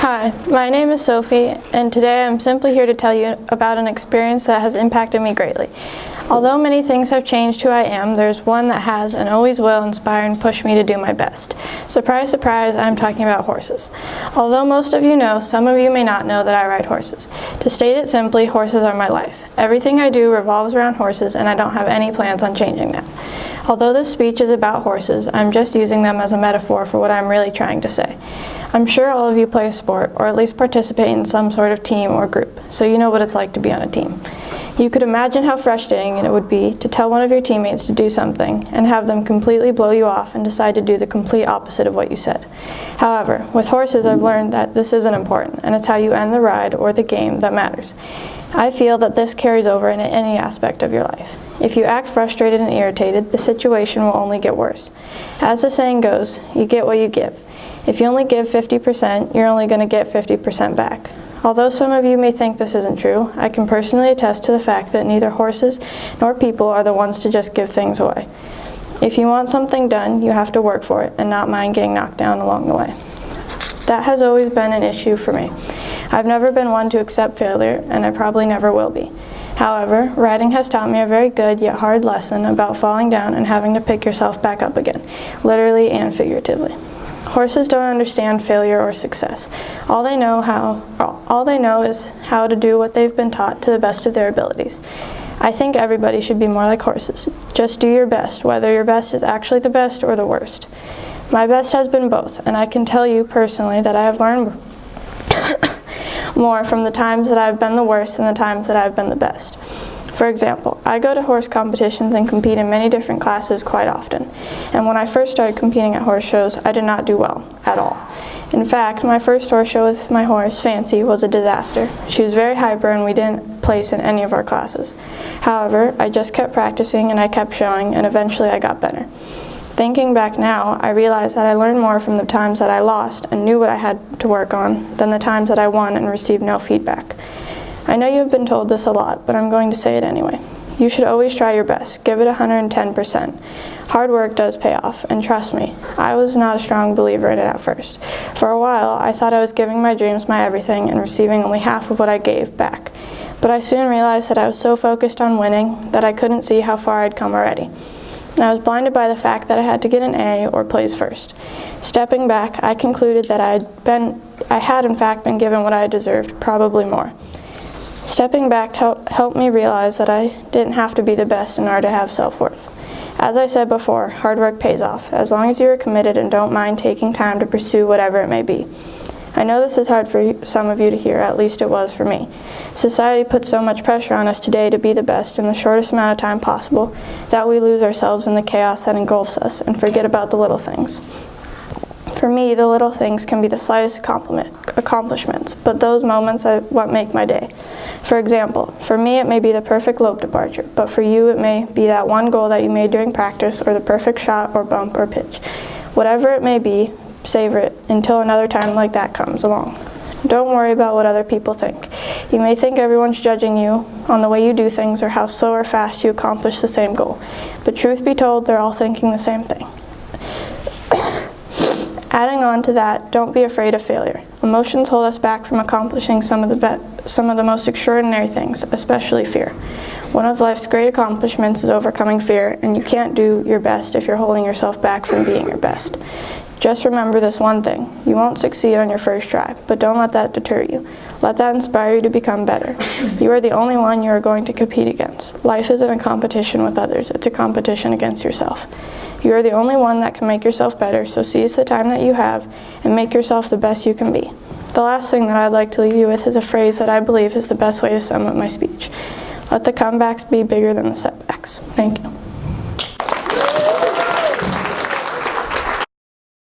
Hi, my name is Sophie, and today I'm simply here to tell you about an experience that has impacted me greatly. Although many things have changed who I am, there's one that has and always will inspire and push me to do my best. Surprise, surprise, I'm talking about horses. Although most of you know, some of you may not know that I ride horses. To state it simply, horses are my life. Everything I do revolves around horses, and I don't have any plans on changing that. Although this speech is about horses, I'm just using them as a metaphor for what I'm really trying to say. I'm sure all of you play a sport, or at least participate in some sort of team or group, so you know what it's like to be on a team. You could imagine how frustrating it would be to tell one of your teammates to do something and have them completely blow you off and decide to do the complete opposite of what you said. However, with horses I've learned that this isn't important, and it's how you end the ride or the game that matters. I feel that this carries over in any aspect of your life. If you act frustrated and irritated, the situation will only get worse. As the saying goes, you get what you give. If you only give 50%, you're only going to get 50% back. Although some of you may think this isn't true, I can personally attest to the fact that neither horses nor people are the ones to just give things away. If you want something done, you have to work for it and not mind getting knocked down along the way. That has always been an issue for me. I've never been one to accept failure, and I probably never will be. However, riding has taught me a very good yet hard lesson about falling down and having to pick yourself back up again, literally and figuratively. Horses don't understand failure or success. All they know is how to do what they've been taught to the best of their abilities. I think everybody should be more like horses. Just do your best, whether your best is actually the best or the worst. My best has been both, and I can tell you personally that I have learned more from the times that I've been the worst than the times that I've been the best. For example, I go to horse competitions and compete in many different classes quite often. And when I first started competing at horse shows, I did not do well at all. In fact, my first horse show with my horse, Fancy, was a disaster. She was very hyper and we didn't place in any of our classes. However, I just kept practicing and I kept showing, and eventually I got better. Thinking back now, I realize that I learned more from the times that I lost and knew what I had to work on than the times that I won and received no feedback. I know you've been told this a lot, but I'm going to say it anyway. You should always try your best. Give it 110%. Hard work does pay off, and trust me, I was not a strong believer in it at first. For a while, I thought I was giving my dreams my everything and receiving only half of what I gave back. But I soon realized that I was so focused on winning that I couldn't see how far I'd come already. I was blinded by the fact that I had to get an A or place first. Stepping back, I concluded that I had in fact been given what I deserved, probably more. Stepping back helped me realize that I didn't have to be the best in order to have self-worth. As I said before, hard work pays off, as long as you are committed and don't mind taking time to pursue whatever it may be. I know this is hard for some of you to hear, at least it was for me. Society puts so much pressure on us today to be the best in the shortest amount of time possible that we lose ourselves in the chaos that engulfs us and forget about the little things. For me, the little things can be the slightest accomplishments, but those moments are what make my day. For example, for me it may be the perfect lope departure, but for you it may be that one goal that you made during practice or the perfect shot or bump or pitch. Whatever it may be, savor it until another time like that comes along. Don't worry about what other people think. You may think everyone's judging you on the way you do things or how slow or fast you accomplish the same goal, but truth be told, they're all thinking the same thing. Adding on to that, don't be afraid of failure. Emotions hold us back from accomplishing some of the most extraordinary things, especially fear. One of life's great accomplishments is overcoming fear, and you can't do your best if you're holding yourself back from being your best. Just remember this one thing: you won't succeed on your first try, but don't let that deter you. Let that inspire you to become better. You are the only one you are going to compete against. Life isn't a competition with others, it's a competition against yourself. You are the only one that can make yourself better, so seize the time that you have and make yourself the best you can be. The last thing that I'd like to leave you with is a phrase that I believe is the best way to sum up my speech. Let the comebacks be bigger than the setbacks. Thank you.